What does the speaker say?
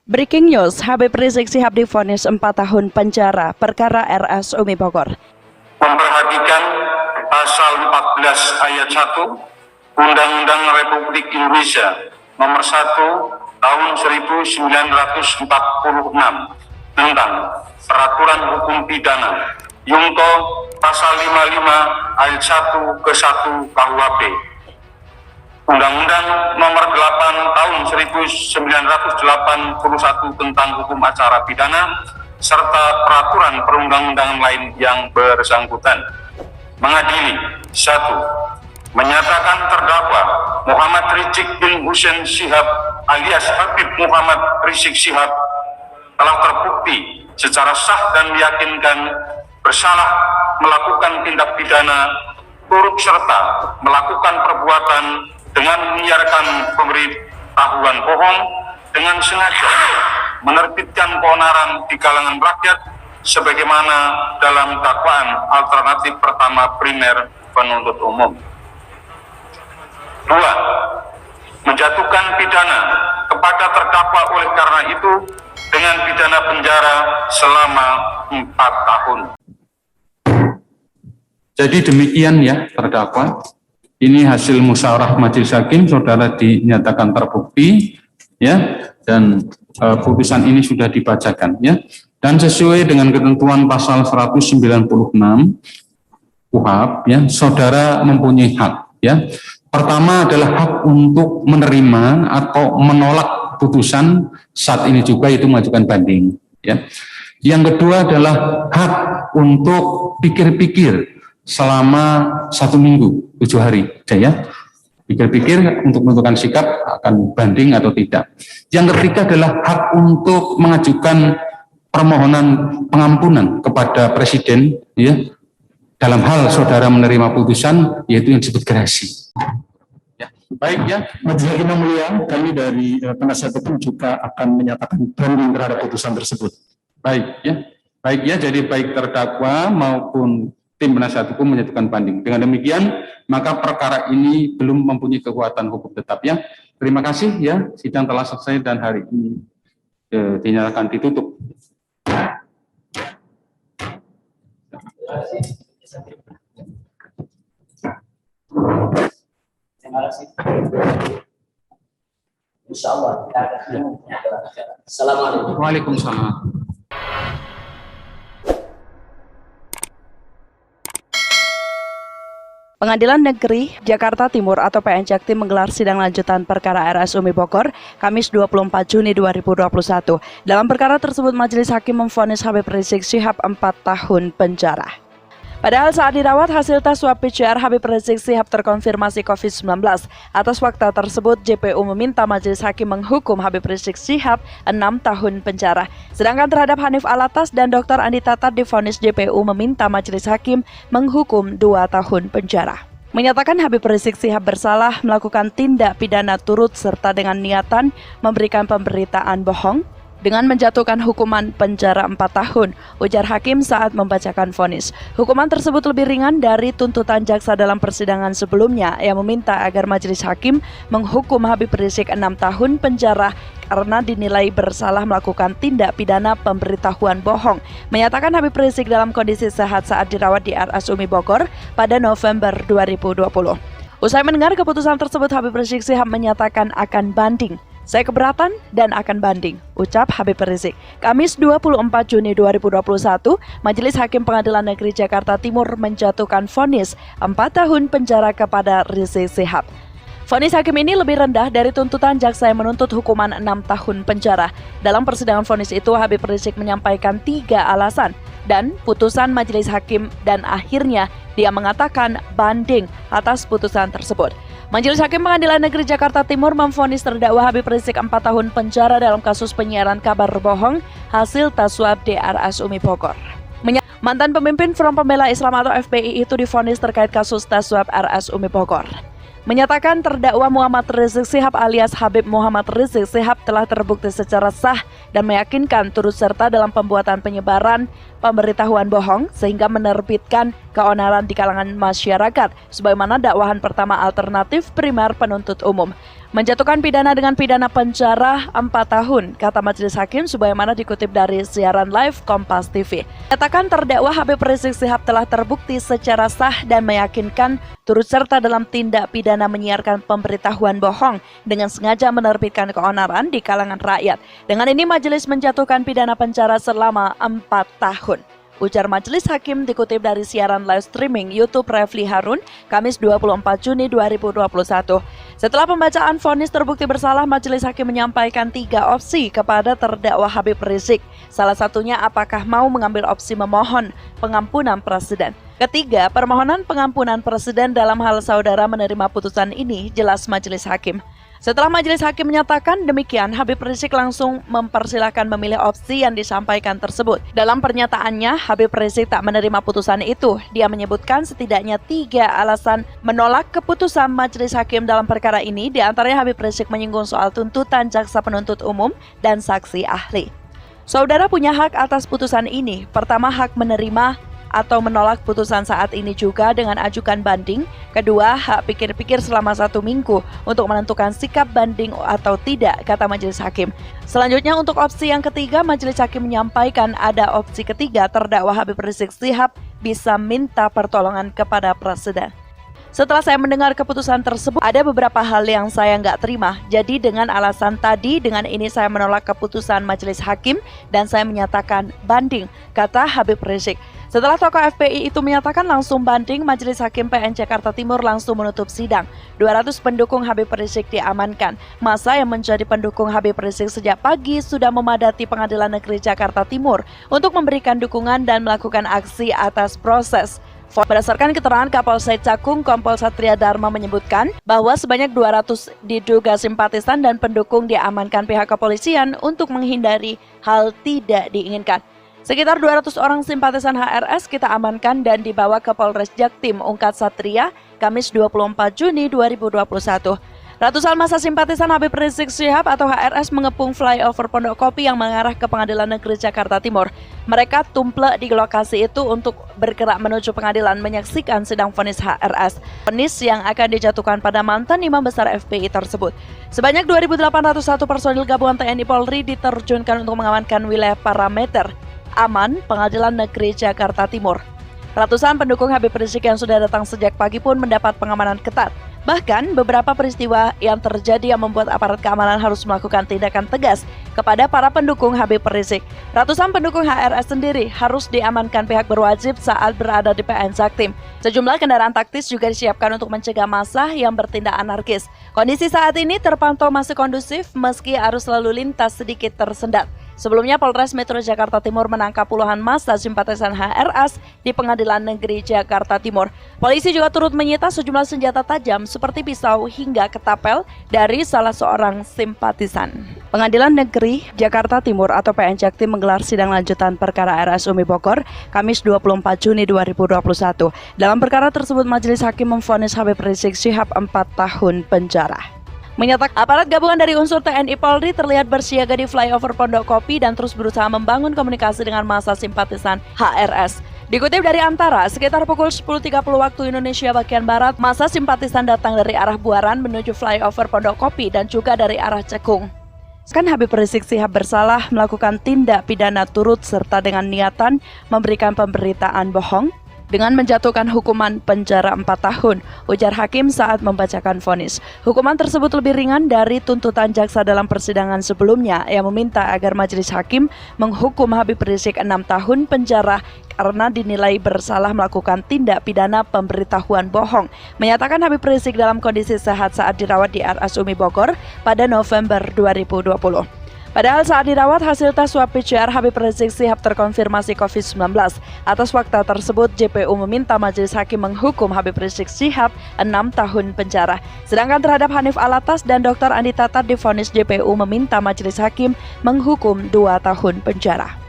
Breaking news, Habib Rizik Syihab divonis 4 tahun penjara perkara RS Umi Bogor. Memperhatikan pasal 14 ayat 1 Undang-Undang Republik Indonesia nomor 1 tahun 1946 tentang peraturan hukum pidana Yungto pasal 55 ayat 1 ke 1 KUHP, Undang-Undang nomor 8 tahun 1981 tentang hukum acara pidana, serta peraturan perundang-undangan lain yang bersangkutan. Mengadili: 1. Menyatakan terdakwa Muhammad Rizik bin Hussein Syihab alias Habib Muhammad Rizik Syihab telah terbukti secara sah dan meyakinkan bersalah melakukan tindak pidana turut serta melakukan perbuatan dengan menyiarkan pemberitahuan bohong dengan sengaja menerbitkan keonaran di kalangan rakyat sebagaimana dalam dakwaan alternatif pertama primer penuntut umum. 2. Menjatuhkan pidana kepada terdakwa oleh karena itu dengan pidana penjara selama 4 tahun. Jadi demikian ya terdakwa. Ini hasil musyawarah majelis hakim, saudara dinyatakan terbukti ya, dan putusan ini sudah dibacakan ya. Dan sesuai dengan ketentuan pasal 196 KUHP ya, saudara mempunyai hak ya. Pertama adalah hak untuk menerima atau menolak putusan, saat ini juga itu mengajukan banding ya. Yang kedua adalah hak untuk pikir-pikir selama 1 minggu 7 hari ya, pikir-pikir untuk menentukan sikap akan banding atau tidak. Yang ketiga adalah hak untuk mengajukan permohonan pengampunan kepada presiden ya, dalam hal saudara menerima putusan, yaitu yang disebut gerasi ya. Baik ya, Majelis Hakim yang mulia, kami dari penasihat hukum juga akan menyatakan banding terhadap putusan tersebut. baik ya, jadi baik terdakwa maupun tim penasihat hukum menyatukan banding. Dengan demikian, maka perkara ini belum mempunyai kekuatan hukum tetap ya. Terima kasih ya, sidang telah selesai dan hari ini dinyatakan ditutup. Terima kasih. Insya Allah kita akan ketemu. Assalamualaikum. Waalaikumsalam. Pengadilan Negeri Jakarta Timur atau PN Jaktim menggelar sidang lanjutan perkara RS Umi Bogor Kamis 24 Juni 2021. Dalam perkara tersebut, majelis hakim memvonis Habib Rizik Syihab 4 tahun penjara. Padahal saat dirawat, hasil tes swab PCR Habib Rizik Syihab terkonfirmasi COVID-19. Atas fakta tersebut, JPU meminta majelis hakim menghukum Habib Rizik Syihab 6 tahun penjara. Sedangkan terhadap Hanif Alatas dan Dr. Andi Tatat divonis JPU meminta majelis hakim menghukum 2 tahun penjara. Menyatakan Habib Rizik Syihab bersalah melakukan tindak pidana turut serta dengan niatan memberikan pemberitaan bohong dengan menjatuhkan hukuman penjara 4 tahun, ujar hakim saat membacakan vonis. Hukuman tersebut lebih ringan dari tuntutan jaksa dalam persidangan sebelumnya yang meminta agar majelis hakim menghukum Habib Rizik 6 tahun penjara karena dinilai bersalah melakukan tindak pidana pemberitahuan bohong. Menyatakan Habib Rizik dalam kondisi sehat saat dirawat di RS Umi Bogor pada November 2020. Usai mendengar keputusan tersebut, Habib Rizik Syihab menyatakan akan banding. Saya keberatan dan akan banding, ucap Habib Rizik. Kamis 24 Juni 2021, Majelis Hakim Pengadilan Negeri Jakarta Timur menjatuhkan vonis 4 tahun penjara kepada Rizik Syihab. Vonis hakim ini lebih rendah dari tuntutan jaksa yang menuntut hukuman 6 tahun penjara. Dalam persidangan vonis itu, Habib Rizik menyampaikan 3 alasan dan putusan majelis hakim dan akhirnya dia mengatakan banding atas putusan tersebut. Majelis Hakim Pengadilan Negeri Jakarta Timur memvonis terdakwa Habib Rizik 4 tahun penjara dalam kasus penyiaran kabar bohong hasil tes swab di RS Umi Bogor. Mantan pemimpin Front Pembela Islam atau FPI itu divonis terkait kasus tes swab RS Umi Bogor. Menyatakan terdakwa Muhammad Rizik Syihab alias Habib Muhammad Rizik Syihab telah terbukti secara sah dan meyakinkan turut serta dalam pembuatan penyebaran pemberitahuan bohong sehingga menerbitkan keonaran di kalangan masyarakat sebagaimana dakwahan pertama alternatif primer penuntut umum. menjatuhkan pidana dengan pidana penjara 4 tahun, kata Majelis Hakim sebagaimana dikutip dari siaran live Kompas TV. Katakan terdakwa Habib Rizik Syihab telah terbukti secara sah dan meyakinkan turut serta dalam tindak pidana menyiarkan pemberitahuan bohong dengan sengaja menerbitkan keonaran di kalangan rakyat. Dengan ini majelis menjatuhkan pidana penjara selama 4 tahun. Ujar Majelis Hakim dikutip dari siaran live streaming YouTube Refli Harun, Kamis 24 Juni 2021. Setelah pembacaan vonis terbukti bersalah, Majelis Hakim menyampaikan 3 opsi kepada terdakwa Habib Rizik. Salah satunya apakah mau mengambil opsi memohon pengampunan presiden. Ketiga, permohonan pengampunan presiden dalam hal saudara menerima putusan ini, jelas Majelis Hakim. Setelah Majelis Hakim menyatakan demikian, Habib Rizik langsung mempersilahkan memilih opsi yang disampaikan tersebut. Dalam pernyataannya, Habib Rizik tak menerima putusan itu. Dia menyebutkan setidaknya 3 alasan menolak keputusan Majelis Hakim dalam perkara ini. Di antaranya Habib Rizik menyinggung soal tuntutan jaksa penuntut umum dan saksi ahli. Saudara punya hak atas putusan ini. Pertama, hak menerima atau menolak putusan saat ini juga dengan ajukan banding. Kedua, hak pikir-pikir selama 1 minggu untuk menentukan sikap banding atau tidak, kata Majelis Hakim. Selanjutnya untuk opsi yang ketiga, Majelis Hakim menyampaikan ada opsi ketiga, terdakwa Habib Rizik Syihab bisa minta pertolongan kepada presiden. Setelah saya mendengar keputusan tersebut, ada beberapa hal yang saya nggak terima. Jadi dengan alasan tadi, dengan ini saya menolak keputusan Majelis Hakim dan saya menyatakan banding, kata Habib Rizik. Setelah tokoh FPI itu menyatakan langsung banding, Majelis Hakim PN Jakarta Timur langsung menutup sidang. 200 pendukung Habib Rizik diamankan. Massa yang menjadi pendukung Habib Rizik sejak pagi sudah memadati Pengadilan Negeri Jakarta Timur untuk memberikan dukungan dan melakukan aksi atas proses. Berdasarkan keterangan Kapolsek Cakung, Kompol Satria Dharma menyebutkan bahwa sebanyak 200 diduga simpatisan dan pendukung diamankan pihak kepolisian untuk menghindari hal tidak diinginkan. Sekitar 200 orang simpatisan HRS kita amankan dan dibawa ke Polres Jaktim, ungkap Satria, Kamis 24 Juni 2021. Ratusan massa simpatisan Habib Rizik Syihab atau HRS mengepung flyover Pondok Kopi yang mengarah ke Pengadilan Negeri Jakarta Timur. Mereka tumplek di lokasi itu untuk bergerak menuju pengadilan menyaksikan sidang vonis HRS. Vonis yang akan dijatuhkan pada mantan imam besar FPI tersebut. Sebanyak 2.801 personil gabungan TNI Polri diterjunkan untuk mengamankan wilayah parameter aman Pengadilan Negeri Jakarta Timur. Ratusan pendukung Habib Rizik yang sudah datang sejak pagi pun mendapat pengamanan ketat. Bahkan beberapa peristiwa yang terjadi yang membuat aparat keamanan harus melakukan tindakan tegas kepada para pendukung Habib Rizik. Ratusan pendukung HRS sendiri harus diamankan pihak berwajib saat berada di PN Jaktim. Sejumlah kendaraan taktis juga disiapkan untuk mencegah massa yang bertindak anarkis. Kondisi saat ini terpantau masih kondusif meski arus lalu lintas sedikit tersendat. Sebelumnya Polres Metro Jakarta Timur menangkap puluhan massa simpatisan HRS di Pengadilan Negeri Jakarta Timur. Polisi juga turut menyita sejumlah senjata tajam seperti pisau hingga ketapel dari salah seorang simpatisan. Pengadilan Negeri Jakarta Timur atau PN Jaktim menggelar sidang lanjutan perkara RS Umi Bogor, Kamis 24 Juni 2021. Dalam perkara tersebut, Majelis Hakim memvonis Habib Rizik Syihab 4 tahun penjara. Menyatakan aparat gabungan dari unsur TNI Polri terlihat bersiaga di flyover Pondok Kopi dan terus berusaha membangun komunikasi dengan massa simpatisan HRS. Dikutip dari Antara, sekitar pukul 10.30 waktu Indonesia bagian Barat, massa simpatisan datang dari arah Buaran menuju flyover Pondok Kopi dan juga dari arah Cakung. Habib Rizik Syihab bersalah melakukan tindak pidana turut serta dengan niatan memberikan pemberitaan bohong dengan menjatuhkan hukuman penjara 4 tahun, ujar hakim saat membacakan vonis. Hukuman tersebut lebih ringan dari tuntutan jaksa dalam persidangan sebelumnya yang meminta agar majelis hakim menghukum Habib Rizik 6 tahun penjara karena dinilai bersalah melakukan tindak pidana pemberitahuan bohong. Menyatakan Habib Rizik dalam kondisi sehat saat dirawat di RS Umi Bogor pada November 2020. Padahal saat dirawat, hasil tes swab PCR Habib Rizik Syihab terkonfirmasi COVID-19. Atas fakta tersebut, JPU meminta majelis hakim menghukum Habib Rizik Syihab 6 tahun penjara. Sedangkan terhadap Hanif Alatas dan Dr. Andi Tatat divonis JPU meminta majelis hakim menghukum 2 tahun penjara.